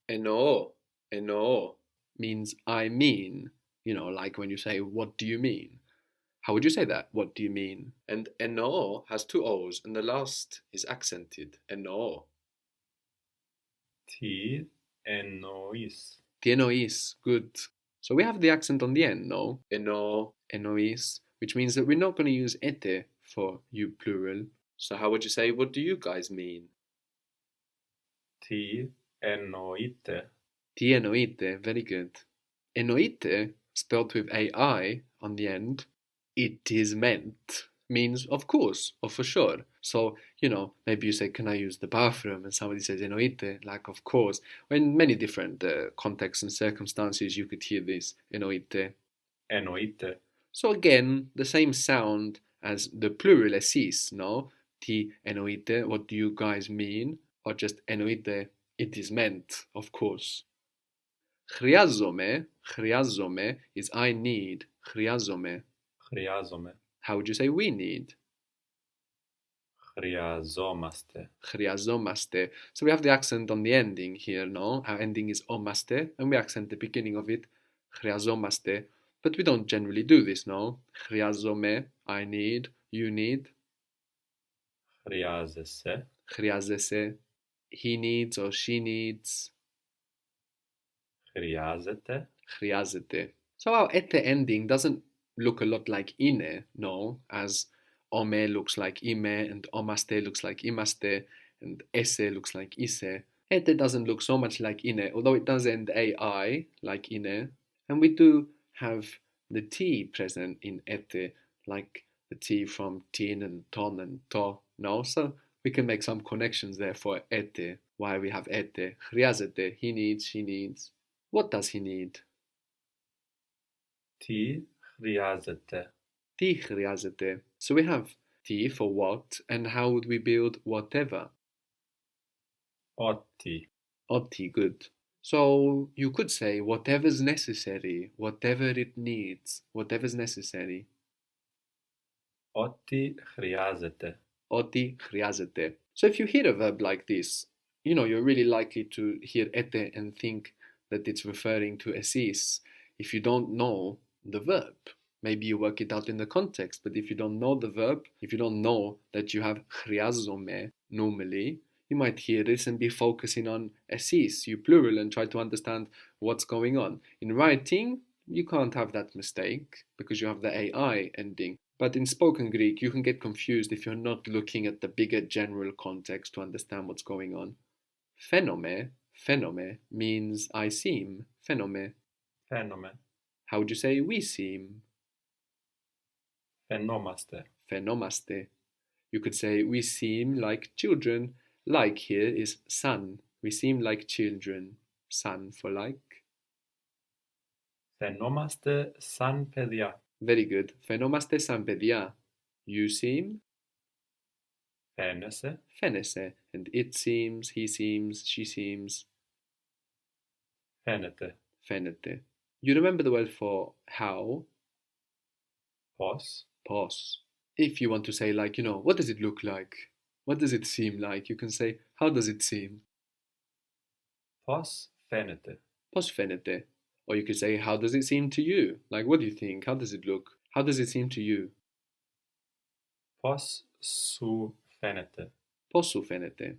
Eno, eno means I mean. Like when you say, what do you mean? How would you say that? What do you mean? And eno has two O's, and the last is accented. Eno. Ti enois. Tienois, good. So we have the accent on the end, no? Eno, enois, which means that we're not going to use ete for you plural. So how would you say, what do you guys mean? Ti enoite. Ti enoite, very good. Enoite, spelled with AI on the end, it is meant, means of course or for sure. So, maybe you say, can I use the bathroom? And somebody says enoite, like of course. Or in many different contexts and circumstances, you could hear this enoite. Enoite. So again, the same sound as the plural esis, no? Ti enoite, what do you guys mean? Or just enoite, it is meant, of course. Chryazome is I need. Chryazome. Chryazome. How would you say we need? Chryazomaste. Chryazomaste. So we have the accent on the ending here, no? Our ending is omaste, and we accent the beginning of it, chryazomaste. But we don't generally do this, no? Chryazome, I need, you need. Chryazese. Chryazese, he needs or she needs. Chryazete. Chryazete. So our ete ending doesn't look a lot like ine, no? As ome looks like ime, and omaste looks like imaste, and esse looks like ise. Ete doesn't look so much like ine, although it does end ai, like ine. And we do have the T present in ete, like the T from tin and ton and to, no? So we can make some connections there for ete, why we have ete. Chryazete, he needs, she needs. What does he need? Ti chryazete. Ti chryazete. So we have ti for what, and how would we build whatever? Otti. Otti, good. So you could say whatever's necessary, whatever it needs, whatever's necessary. Otti chryazete. Otti chryazete. So if you hear a verb like this, you're really likely to hear ete and think that it's referring to esis if you don't know the verb. Maybe you work it out in the context, but if you don't know the verb, if you don't know that you have chryazome normally, you might hear this and be focusing on esis, you plural, and try to understand what's going on. In writing, you can't have that mistake because you have the AI ending. But in spoken Greek, you can get confused if you're not looking at the bigger general context to understand what's going on. Phenome means I seem. Phenome. Phenome. How would you say we seem? Phenomaste. Phenomaste. You could say we seem like children. Like here is san. We seem like children. San for like. Phenomaste san pedia. Very good. Phenomaste san pedia. You seem? Phenese. Phenese. And it seems, he seems, she seems. Phenete. Phenete. You remember the word for how? Pos. Pos. If you want to say like, what does it look like? What does it seem like? You can say, how does it seem? Pos phenete. Pos phenete. Or you could say, how does it seem to you? Like, what do you think? How does it look? How does it seem to you? Pos su phenete. Posu phenete.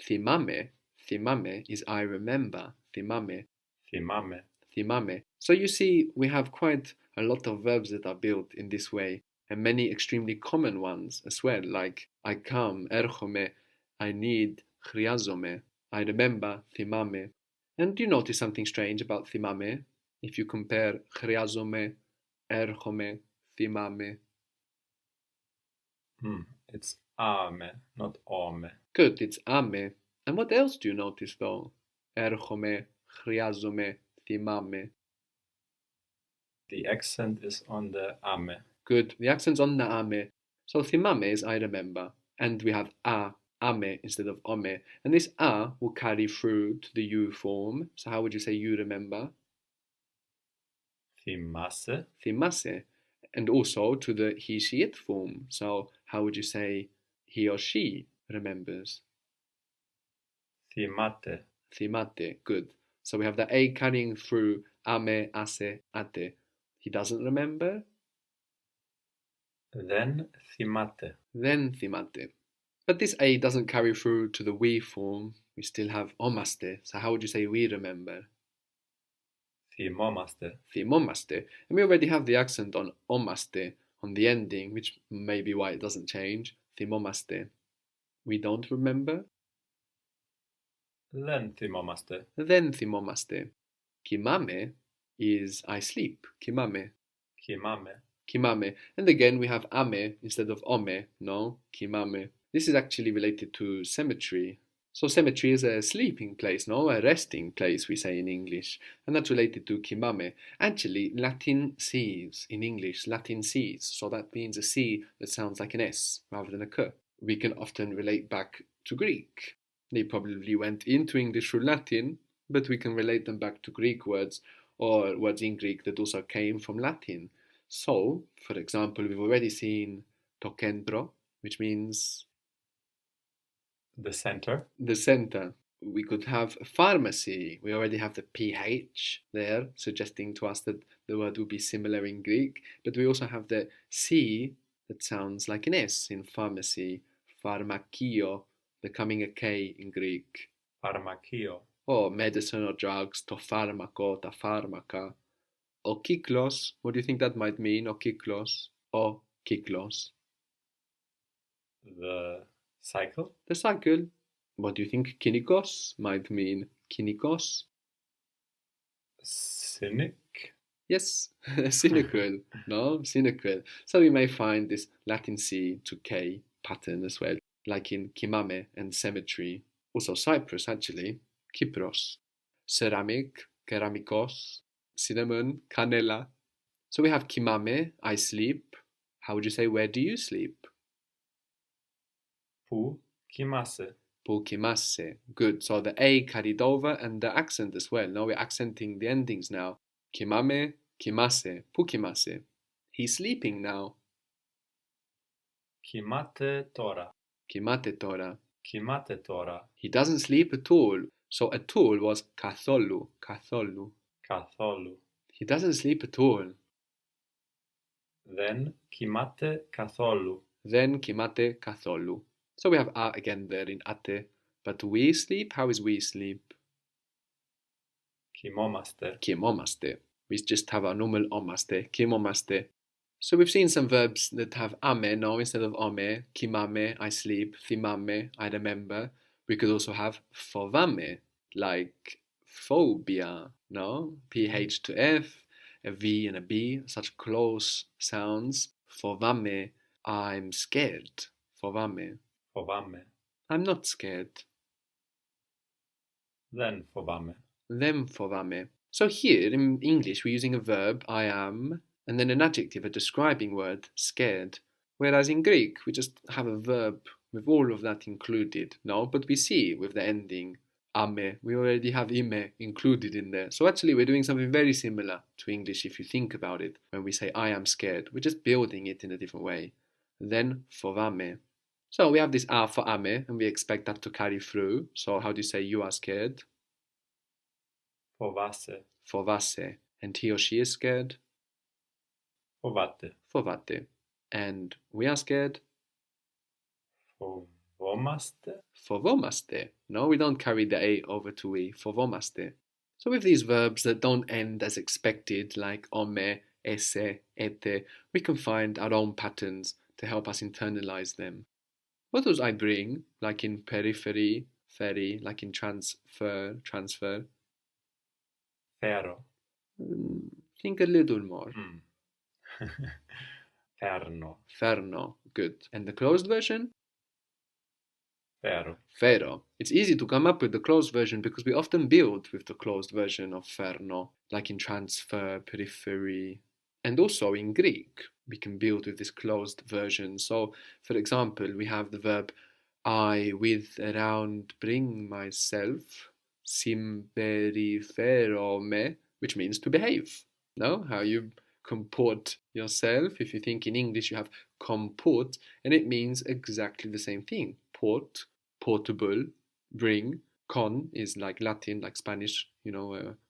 Thimame. Thimame is I remember. Thimame. Thimame. Thimame. So you see, we have quite a lot of verbs that are built in this way, and many extremely common ones as well, like I come, erchome, I need, chryazome, I remember, thimame. And do you notice something strange about thimame? If you compare chryazome, erchome, thimame. It's ame, not ome. Good, it's ame. And what else do you notice though? Erchome, chryazome, thimame. The accent is on the ame. Good, the accent's on the ame. So thimame is I remember. And we have ame instead of ome. And this will carry through to the you form. So how would you say you remember? Thimase. Thimase. And also to the he, she, it form. So how would you say he or she remembers? Thimate. thimate. Good. So we have the A carrying through ame, ase, ate. He doesn't remember. Δεν θυμάται. Then thimate. But this A doesn't carry through to the we form. We still have omaste. So how would you say we remember? Θυμόμαστε. Thimomaste. And we already have the accent on omaste on the ending, which may be why it doesn't change. Thimomaste. We don't remember. Δεν θυμόμαστε. Then thimomaste. Kimame is I sleep. Kimame. Κοιμάμαι. Kimame. And again we have ame instead of ome. No? Kimame. This is actually related to cemetery. So cemetery is a sleeping place, no? A resting place, we say in English. And that's related to kimame. Actually, Latin Cs in English, Latin Cs. So that means a C that sounds like an S rather than a K. We can often relate back to Greek. They probably went into English through Latin, but we can relate them back to Greek words or words in Greek that also came from Latin. So, for example, we've already seen to centro, which means The center. the center. We could have pharmacy. We already have the PH there, suggesting to us that the word would be similar in Greek. But we also have the C that sounds like an S in pharmacy. Pharmakio, becoming a K in Greek. Φαρμακείο. Or medicine or drugs, to pharmako, ta pharmaka. Or kiklos, what do you think that might mean? Or kiklos? Or kiklos. The cycle. The cycle. What do you think kinikos might mean? Kinikos? Cynic. Yes, cynical. No, cynical. So we may find this Latin C to K pattern as well, like in kimame and cemetery. Also Cyprus, actually. Kypros. Ceramic, keramikos. Cinnamon, canela. So we have kimame, I sleep. How would you say, where do you sleep? Πού κοιμάσαι. Που kimasse. Good. So the A carried over and the accent as well. Now we're accenting the endings now. Kimame, kimasse. Που kimasse. He's sleeping now. Κοιμάται τώρα. Kimate tora. Κοιμάται τώρα. He doesn't sleep at all. So at all was katholu. Katholu. Καθόλου. He doesn't sleep at all. Δεν κοιμάται καθόλου. Then kimate katholu. So we have a again there in ate. But we sleep? How is we sleep? Κοιμόμαστε. Kimomaste. We just have our normal omaste. Kimomaste. So we've seen some verbs that have ame now instead of ome. Kimame, I sleep. Thimame, I remember. We could also have fovame, like phobia, no? PH to F, a V and a B, such close sounds. Fovame, I'm scared. Fovame, Φοβάμαι. I'm not scared. Δεν φοβάμαι. Them fovame. So here in English we're using a verb, I am, and then an adjective, a describing word, scared. Whereas in Greek we just have a verb with all of that included, no? But we see with the ending ame, we already have ime included in there. So actually we're doing something very similar to English if you think about it. When we say I am scared, we're just building it in a different way. Then fovame. So we have this a for ame, and we expect that to carry through. So how do you say you are scared? Φοβάσαι. Fovasse. And he or she is scared? Φοβάται. Fovate. And we are scared? Φοβόμαστε. Fovomaste. No, we don't carry the A over to we. Fovomaste. So with these verbs that don't end as expected, like ome, esse, ete, we can find our own patterns to help us internalize them. What does I bring? Like in periphery, ferry, like in transfer, transfer. Φέρω. Think a little more. Φέρνω. Ferno. Good. And the closed version? Φέρω. Fero. It's easy to come up with the closed version because we often build with the closed version of ferno, like in transfer, periphery. And also in Greek, we can build with this closed version. So, for example, we have the verb I with around bring myself, symperiferome, which means to behave. No? How you comport yourself. If you think in English, you have comport, and it means exactly the same thing. Port, portable, bring, Con is like Latin, like Spanish,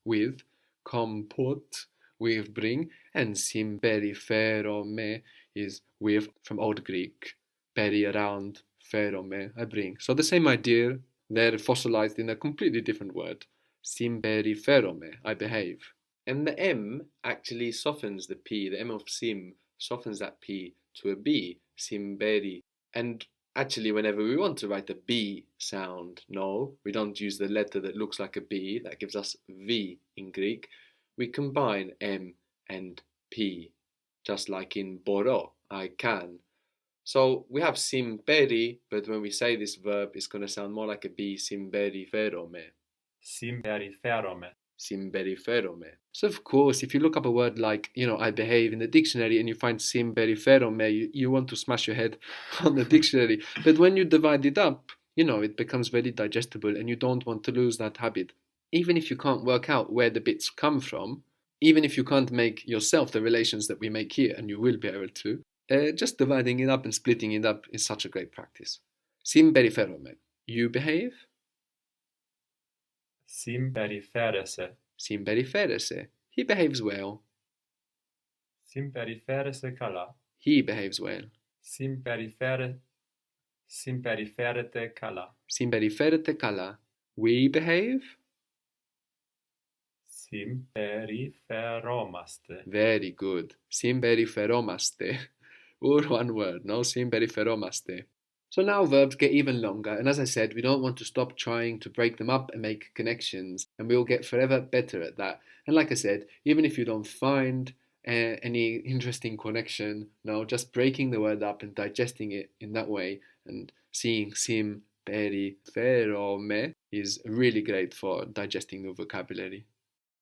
with. Com put, with bring. And symperiferome is with, from Old Greek. Peri around, ferome, I bring. So the same idea, they're fossilized in a completely different word. Symperiferome, I behave. And the M actually softens the P. The M of sim softens that P to a B, simberi. And actually, whenever we want to write a B sound, no, we don't use the letter that looks like a B, that gives us V in Greek. We combine M and P, just like in boro, I can. So we have simberi, but when we say this verb, it's going to sound more like a B, simberiferome. Simberiferome. Simberiferome. So of course, if you look up a word like, I behave in the dictionary and you find simberiferome, you want to smash your head on the dictionary. But when you divide it up, it becomes very digestible and you don't want to lose that habit. Even if you can't work out where the bits come from, even if you can't make yourself the relations that we make here, and you will be able to, just dividing it up and splitting it up is such a great practice. Simberiferome. You behave? Simberiferese. Simberiferese. He behaves well. Simberiferese kala. He behaves well. Simberiferete kala. Simberiferete kala. We behave? Simberiferomaste. Very good. Simberiferomaste. All one word, no? Simberiferomaste. So now verbs get even longer, and as I said, we don't want to stop trying to break them up and make connections, and we'll get forever better at that. And like I said, even if you don't find any interesting connection, no, just breaking the word up and digesting it in that way and seeing sim, peri, ferome is really great for digesting the vocabulary.